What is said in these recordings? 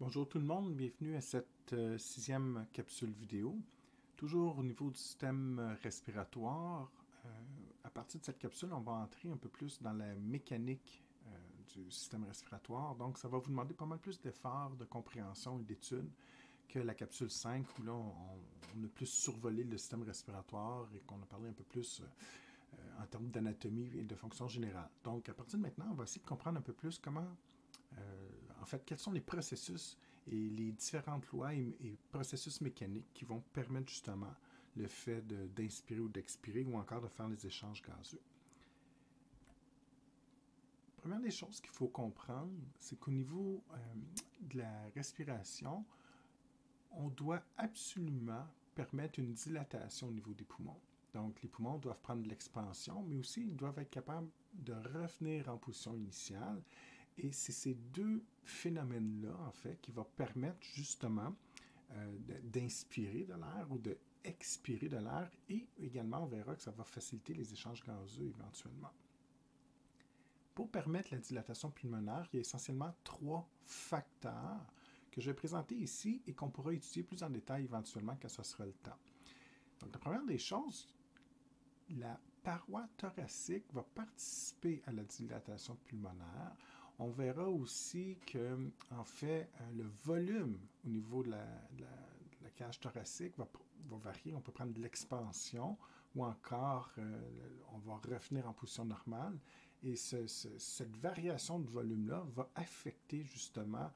Bonjour tout le monde, bienvenue à cette sixième capsule vidéo. Toujours au niveau du système respiratoire, à partir de cette capsule, on va entrer un peu plus dans la mécanique du système respiratoire. Donc, ça va vous demander pas mal plus d'efforts, de compréhension et d'études que la capsule 5, où là, on a plus survolé le système respiratoire et qu'on a parlé un peu plus en termes d'anatomie et de fonction générale. Donc, à partir de maintenant, on va essayer de comprendre un peu plus comment en fait, quels sont les processus et les différentes lois et processus mécaniques qui vont permettre justement le fait d'inspirer ou d'expirer ou encore de faire les échanges gazeux. Première des choses qu'il faut comprendre, c'est qu'au niveau de la respiration, on doit absolument permettre une dilatation au niveau des poumons. Donc, les poumons doivent prendre de l'expansion, mais aussi ils doivent être capables de revenir en position initiale. Et c'est ces deux phénomènes-là, en fait, qui vont permettre justement d'inspirer de l'air ou d'expirer de l'air. Et également, on verra que ça va faciliter les échanges gazeux éventuellement. Pour permettre la dilatation pulmonaire, il y a essentiellement trois facteurs que je vais présenter ici et qu'on pourra étudier plus en détail éventuellement quand ce sera le temps. Donc, la première des choses, la paroi thoracique va participer à la dilatation pulmonaire. On verra aussi que, en fait, le volume au niveau de la cage thoracique va varier. On peut prendre de l'expansion ou encore on va revenir en position normale. Et cette variation de volume-là va affecter justement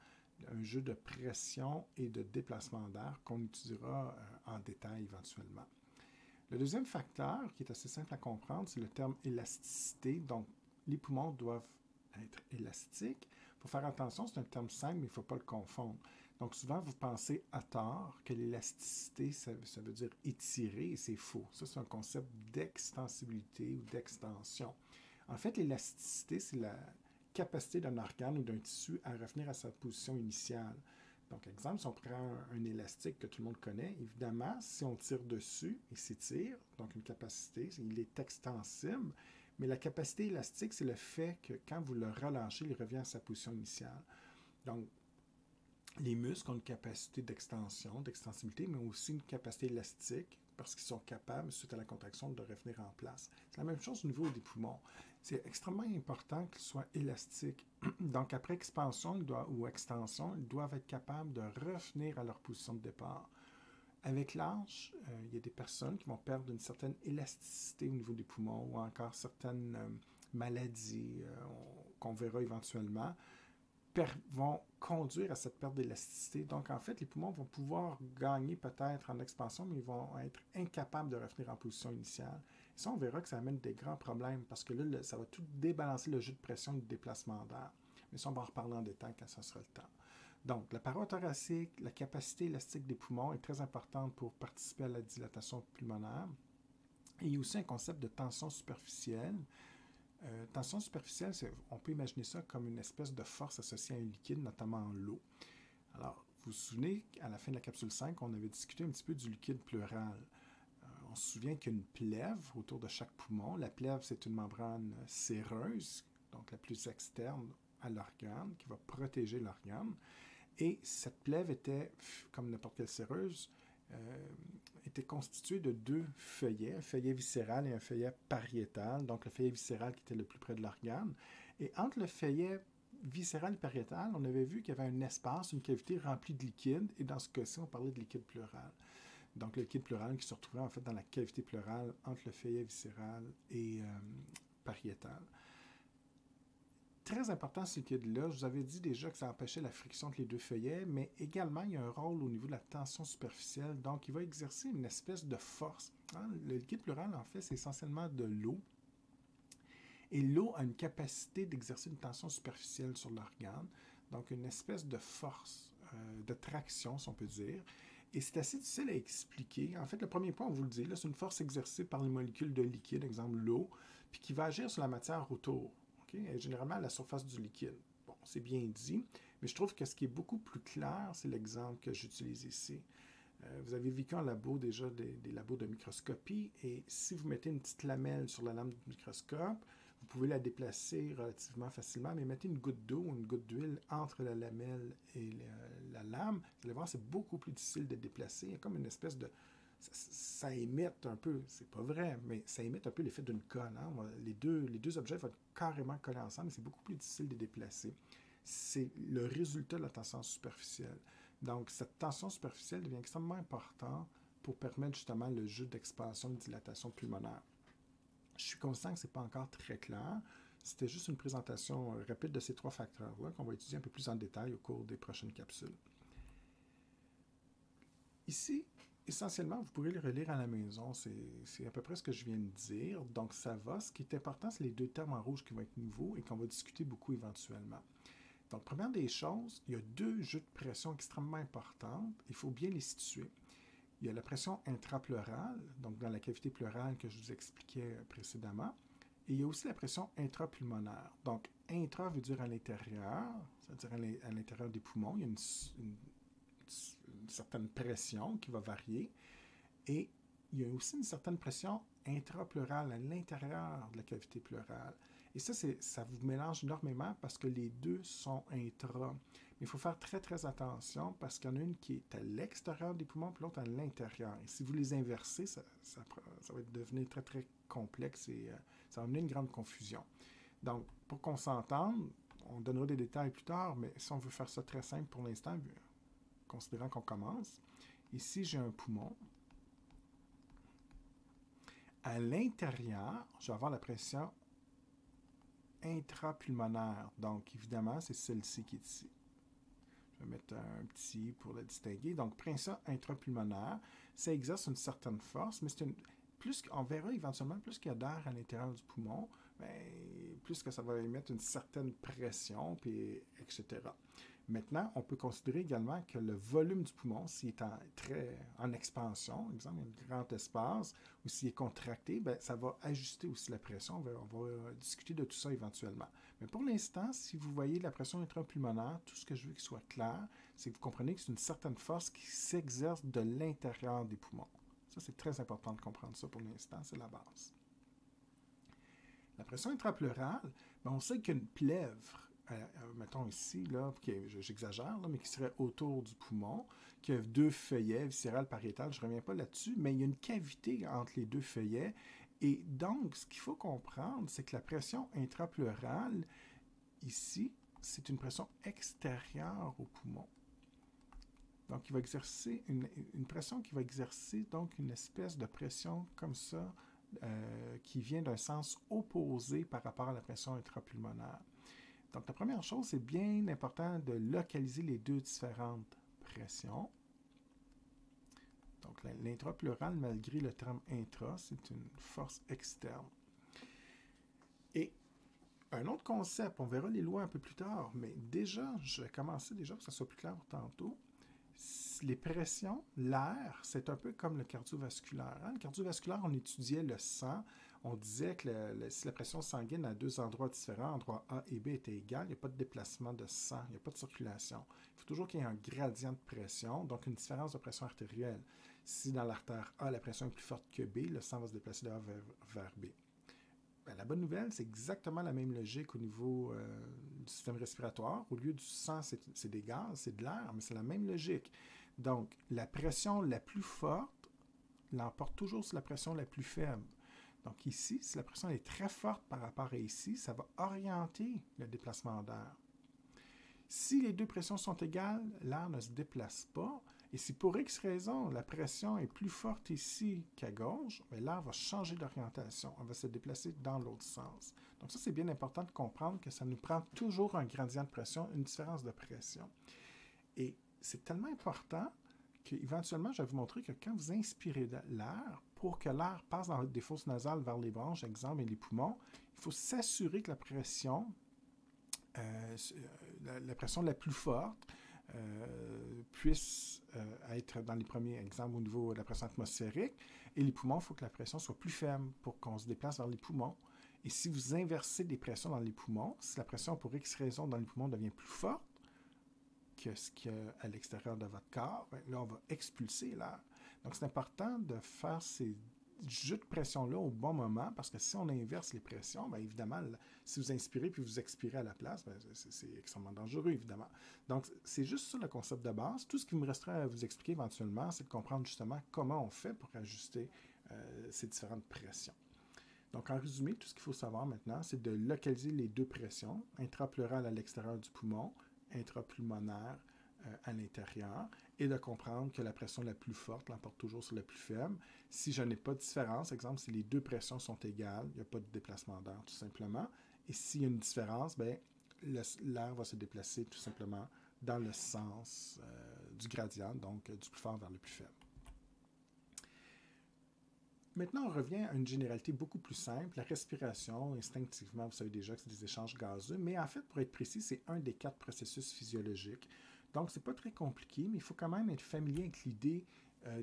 un jeu de pression et de déplacement d'air qu'on étudiera en détail éventuellement. Le deuxième facteur, qui est assez simple à comprendre, c'est le terme élasticité. Donc, les poumons doivent être élastiques. Il faut faire attention, c'est un terme simple, mais il ne faut pas le confondre. Donc, souvent, vous pensez à tort que l'élasticité, ça veut dire étirer, et c'est faux. Ça, c'est un concept d'extensibilité ou d'extension. En fait, l'élasticité, c'est la capacité d'un organe ou d'un tissu à revenir à sa position initiale. Donc, exemple, si on prend un élastique que tout le monde connaît, évidemment, si on tire dessus, il s'étire, donc une capacité, il est extensible, mais la capacité élastique, c'est le fait que quand vous le relâchez, il revient à sa position initiale. Donc, les muscles ont une capacité d'extension, d'extensibilité, mais aussi une capacité élastique parce qu'ils sont capables, suite à la contraction, de revenir en place. C'est la même chose au niveau des poumons. C'est extrêmement important qu'ils soient élastiques. Donc, après expansion ou extension, ils doivent être capables de revenir à leur position de départ. Avec l'âge, il y a des personnes qui vont perdre une certaine élasticité au niveau des poumons ou encore certaines maladies qu'on verra éventuellement vont conduire à cette perte d'élasticité. Donc, en fait, les poumons vont pouvoir gagner peut-être en expansion, mais ils vont être incapables de revenir en position initiale. Et ça, on verra que ça amène des grands problèmes parce que là, ça va tout débalancer le jeu de pression du déplacement d'air. Mais ça, on va en reparler en détail quand ça sera le temps. Donc, la paroi thoracique, la capacité élastique des poumons est très importante pour participer à la dilatation pulmonaire. Et il y a aussi un concept de tension superficielle. Tension superficielle, on peut imaginer ça comme une espèce de force associée à un liquide, notamment l'eau. Alors, vous vous souvenez, à la fin de la capsule 5, on avait discuté un petit peu du liquide pleural. On se souvient qu'il y a une plèvre autour de chaque poumon. La plèvre, c'est une membrane séreuse, donc la plus externe à l'organe, qui va protéger l'organe. Et cette plèvre était, comme n'importe quelle séreuse, était constituée de deux feuillets, un feuillet viscéral et un feuillet pariétal. Donc le feuillet viscéral qui était le plus près de l'organe. Et entre le feuillet viscéral et pariétal, on avait vu qu'il y avait un espace, une cavité remplie de liquide. Et dans ce cas-ci, on parlait de liquide pleural. Donc le liquide pleural qui se retrouvait en fait dans la cavité pleurale entre le feuillet viscéral et pariétal. Très important ce liquide-là, je vous avais dit déjà que ça empêchait la friction entre les deux feuillets, mais également il y a un rôle au niveau de la tension superficielle, donc il va exercer une espèce de force. Le liquide pleural, en fait, c'est essentiellement de l'eau, et l'eau a une capacité d'exercer une tension superficielle sur l'organe, donc une espèce de force, de traction, si on peut dire, et c'est assez difficile à expliquer. En fait, le premier point, on vous le dit, c'est une force exercée par les molécules de liquide, exemple l'eau, puis qui va agir sur la matière autour. Et généralement à la surface du liquide. Bon, c'est bien dit, mais je trouve que ce qui est beaucoup plus clair, c'est l'exemple que j'utilise ici. Vous avez vécu en labo déjà des labos de microscopie, et si vous mettez une petite lamelle sur la lame du microscope, Vous pouvez la déplacer relativement facilement, mais mettez une goutte d'eau ou une goutte d'huile entre la lamelle et la lame. Vous allez voir, c'est beaucoup plus difficile de déplacer. Il y a comme une espèce de... Ça imite un peu, c'est pas vrai, mais ça imite un peu l'effet d'une colle. Hein? Les deux objets vont être carrément collés ensemble, mais c'est beaucoup plus difficile de les déplacer. C'est le résultat de la tension superficielle. Donc, cette tension superficielle devient extrêmement importante pour permettre justement le jeu d'expansion et de dilatation pulmonaire. Je suis conscient que ce n'est pas encore très clair. C'était juste une présentation rapide de ces trois facteurs-là qu'on va étudier un peu plus en détail au cours des prochaines capsules. Ici, essentiellement, vous pourrez le relire à la maison. C'est à peu près ce que je viens de dire. Donc, ça va. Ce qui est important, c'est les deux termes en rouge qui vont être nouveaux et qu'on va discuter beaucoup éventuellement. Donc, première des choses, il y a deux jeux de pression extrêmement importantes. Il faut bien les situer. Il y a la pression intrapleurale, donc dans la cavité pleurale que je vous expliquais précédemment. Et il y a aussi la pression intrapulmonaire. Donc, intra veut dire à l'intérieur, c'est-à-dire à l'intérieur des poumons. Il y a une certaine pression qui va varier. Et il y a aussi une certaine pression intrapleurale à l'intérieur de la cavité pleurale. Et ça vous mélange énormément parce que les deux sont intra. Mais il faut faire très, très attention parce qu'il y en a une qui est à l'extérieur des poumons et l'autre à l'intérieur. Et si vous les inversez, ça va devenir très, très complexe et ça va amener une grande confusion. Donc, pour qu'on s'entende, on donnera des détails plus tard, mais si on veut faire ça très simple pour l'instant, considérant qu'on commence, ici j'ai un poumon. À l'intérieur, je vais avoir la pression intrapulmonaire. Donc, évidemment, c'est celle-ci qui est ici. Je vais mettre un petit pour la distinguer. Donc, pression intrapulmonaire, ça exerce une certaine force, mais on verra éventuellement, plus qu'il y a d'air à l'intérieur du poumon, bien, plus que ça va émettre une certaine pression, puis etc. Maintenant, on peut considérer également que le volume du poumon, s'il est en expansion, par exemple, un grand espace, ou s'il est contracté, bien, ça va ajuster aussi la pression. On va discuter de tout ça éventuellement. Mais pour l'instant, si vous voyez la pression intrapulmonaire, tout ce que je veux qu'il soit clair, c'est que vous comprenez que c'est une certaine force qui s'exerce de l'intérieur des poumons. Ça, c'est très important de comprendre ça pour l'instant, c'est la base. La pression intrapleurale, bien, on sait qu'une plèvre, mettons ici, là, j'exagère, là, mais qui serait autour du poumon, qui a deux feuillets, viscérales, pariétales, je ne reviens pas là-dessus, mais il y a une cavité entre les deux feuillets. Et donc, ce qu'il faut comprendre, c'est que la pression intrapleurale, ici, c'est une pression extérieure au poumon. Donc, il va exercer une pression qui va exercer donc une espèce de pression comme ça, qui vient d'un sens opposé par rapport à la pression intrapulmonaire. Donc, la première chose, c'est bien important de localiser les deux différentes pressions. Donc, l'intrapleurale, malgré le terme intra, c'est une force externe. Et un autre concept, on verra les lois un peu plus tard, mais déjà, je vais commencer déjà pour que ça soit plus clair pour tantôt. Les pressions, l'air, c'est un peu comme le cardiovasculaire. Hein? Le cardiovasculaire, on étudiait le sang. On disait que si la pression sanguine à deux endroits différents, endroits A et B était égale, il n'y a pas de déplacement de sang, il n'y a pas de circulation. Il faut toujours qu'il y ait un gradient de pression, donc une différence de pression artérielle. Si dans l'artère A, la pression est plus forte que B, le sang va se déplacer de A vers B. Bien, la bonne nouvelle, c'est exactement la même logique au niveau du système respiratoire. Au lieu du sang, c'est des gaz, c'est de l'air, mais c'est la même logique. Donc, la pression la plus forte l'emporte toujours sur la pression la plus faible. Donc ici, si la pression est très forte par rapport à ici, ça va orienter le déplacement d'air. Si les deux pressions sont égales, l'air ne se déplace pas. Et si pour X raison, la pression est plus forte ici qu'à gauche, l'air va changer d'orientation. On va se déplacer dans l'autre sens. Donc ça, c'est bien important de comprendre que ça nous prend toujours un gradient de pression, une différence de pression. Et c'est tellement important qu'éventuellement, je vais vous montrer que quand vous inspirez de l'air, pour que l'air passe dans des fosses nasales vers les bronches, exemple, et les poumons, il faut s'assurer que la pression la plus forte puisse être dans les premiers exemples au niveau de la pression atmosphérique. Et les poumons, il faut que la pression soit plus faible pour qu'on se déplace vers les poumons. Et si vous inversez des pressions dans les poumons, si la pression pour X raison dans les poumons devient plus forte que ce qu'il y a à l'extérieur de votre corps, là, on va expulser l'air. Donc, c'est important de faire ces jeu de pression-là au bon moment, parce que si on inverse les pressions, bien évidemment, si vous inspirez puis vous expirez à la place, bien, c'est extrêmement dangereux, évidemment. Donc, c'est juste ça le concept de base. Tout ce qui me resterait à vous expliquer éventuellement, c'est de comprendre justement comment on fait pour ajuster ces différentes pressions. Donc, en résumé, tout ce qu'il faut savoir maintenant, c'est de localiser les deux pressions, intrapleurale à l'extérieur du poumon, intrapulmonaire à l'intérieur, et de comprendre que la pression la plus forte l'emporte toujours sur la plus faible. Si je n'ai pas de différence, exemple, si les deux pressions sont égales, il n'y a pas de déplacement d'air, tout simplement. Et s'il y a une différence, bien, l'air va se déplacer tout simplement dans le sens du gradient, donc du plus fort vers le plus faible. Maintenant, on revient à une généralité beaucoup plus simple. La respiration, instinctivement, vous savez déjà que c'est des échanges gazeux, mais en fait, pour être précis, c'est un des 4 processus physiologiques. Donc, c'est pas très compliqué, mais il faut quand même être familier avec l'idée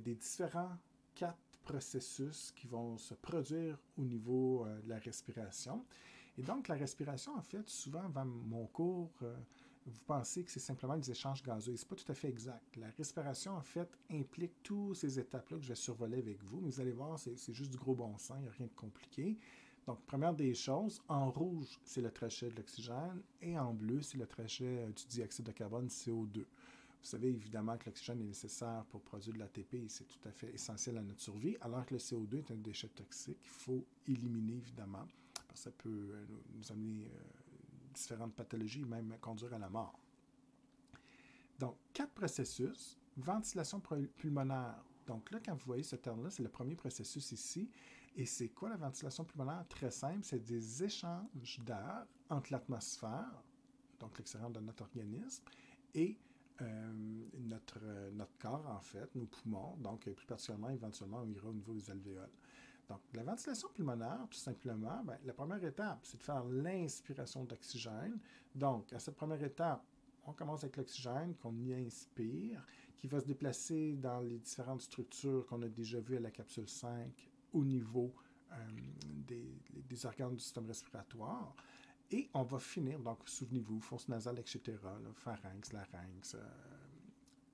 des différents 4 processus qui vont se produire au niveau de la respiration. Et donc, la respiration, en fait, souvent, avant mon cours, vous pensez que c'est simplement des échanges gazeux. Et ce n'est pas tout à fait exact. La respiration, en fait, implique toutes ces étapes-là que je vais survoler avec vous. Mais vous allez voir, c'est juste du gros bon sens, il n'y a rien de compliqué. Donc, première des choses, en rouge, c'est le trachet de l'oxygène et en bleu, c'est le trachet du dioxyde de carbone, CO2. Vous savez évidemment que l'oxygène est nécessaire pour produire de l'ATP et c'est tout à fait essentiel à notre survie, alors que le CO2 est un déchet toxique qu'il faut éliminer évidemment, parce que ça peut nous amener différentes pathologies, même conduire à la mort. Donc, 4 processus. Ventilation pulmonaire. Donc là, quand vous voyez ce terme-là, c'est le premier processus ici. Et c'est quoi la ventilation pulmonaire? Très simple, c'est des échanges d'air entre l'atmosphère, donc l'extérieur de notre organisme, et notre corps, en fait, nos poumons. Donc, plus particulièrement, éventuellement, on ira au niveau des alvéoles. Donc, la ventilation pulmonaire, tout simplement, bien, la première étape, c'est de faire l'inspiration d'oxygène. Donc, à cette première étape, on commence avec l'oxygène qu'on y inspire, qui va se déplacer dans les différentes structures qu'on a déjà vues à la capsule 5 au niveau des organes du système respiratoire. Et on va finir, donc souvenez-vous, fosse nasale, etc., là, pharynx, larynx,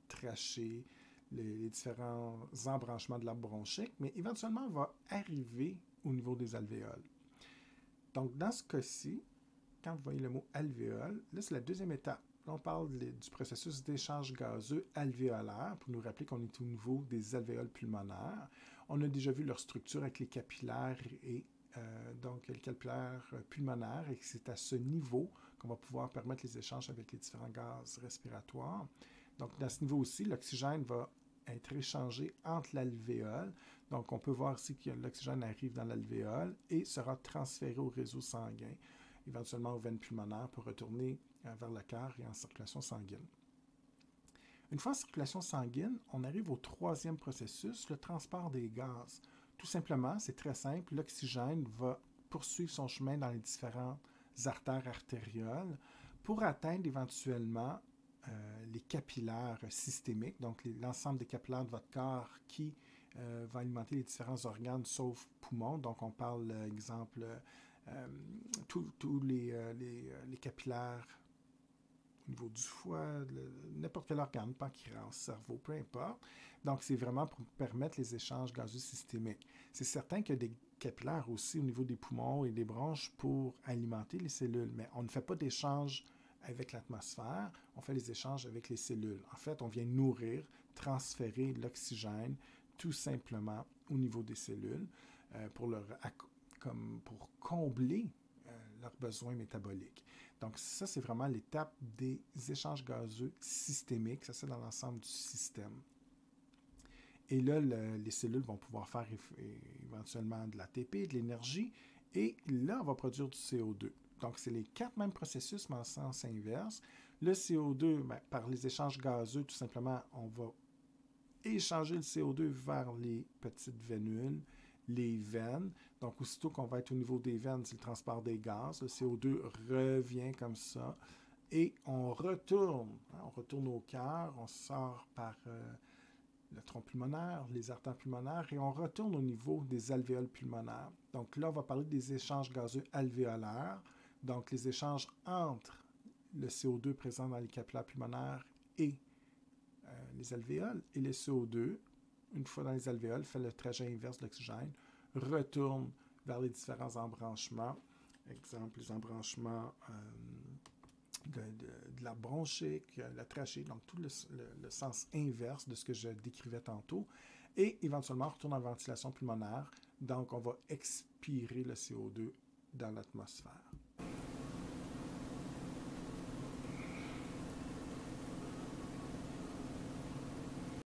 trachée, les différents embranchements de l'arbre bronchique, mais éventuellement, on va arriver au niveau des alvéoles. Donc, dans ce cas-ci, quand vous voyez le mot alvéole, là, c'est la deuxième étape. Là, on parle du processus d'échange gazeux alvéolaire pour nous rappeler qu'on est au niveau des alvéoles pulmonaires. On a déjà vu leur structure avec les capillaires et donc les capillaires pulmonaires et que c'est à ce niveau qu'on va pouvoir permettre les échanges avec les différents gaz respiratoires. Donc, dans ce niveau aussi, l'oxygène va être échangé entre l'alvéole. Donc, on peut voir ici que l'oxygène arrive dans l'alvéole et sera transféré au réseau sanguin, éventuellement aux veines pulmonaires pour retourner vers le cœur et en circulation sanguine. Une fois en circulation sanguine, on arrive au troisième processus, le transport des gaz. Tout simplement, c'est très simple, l'oxygène va poursuivre son chemin dans les différentes artères artérioles pour atteindre éventuellement les capillaires systémiques, donc l'ensemble des capillaires de votre corps qui va alimenter les différents organes sauf poumons. Donc on parle, exemple, tous les capillaires au niveau du foie, n'importe quel organe, pancréas, cerveau, peu importe. Donc, c'est vraiment pour permettre les échanges gazeux systémiques. C'est certain qu'il y a des capillaires aussi au niveau des poumons et des bronches pour alimenter les cellules, mais on ne fait pas d'échange avec l'atmosphère, on fait les échanges avec les cellules. En fait, on vient nourrir, transférer l'oxygène tout simplement au niveau des cellules pour combler leurs besoins métaboliques. Donc ça, c'est vraiment l'étape des échanges gazeux systémiques. Ça, c'est dans l'ensemble du système. Et là, les cellules vont pouvoir faire éventuellement de l'ATP, de l'énergie, et là, on va produire du CO2. Donc, c'est les 4 mêmes processus, mais en sens inverse. Le CO2, bien, par les échanges gazeux, tout simplement, on va échanger le CO2 vers les petites vénules, les veines. Donc, aussitôt qu'on va être au niveau des veines, c'est le transport des gaz. Le CO2 revient comme ça et on retourne au cœur, on sort par le tronc pulmonaire, les artères pulmonaires et on retourne au niveau des alvéoles pulmonaires. Donc là, on va parler des échanges gazeux alvéolaires, donc les échanges entre le CO2 présent dans les capillaires pulmonaires et les alvéoles et le CO2, une fois dans les alvéoles, fait le trajet inverse de l'oxygène, retourne vers les différents embranchements. Exemple, les embranchements de la bronchique, la trachée, donc tout le sens inverse de ce que je décrivais tantôt. Et éventuellement, on retourne en ventilation pulmonaire. Donc, on va expirer le CO2 dans l'atmosphère.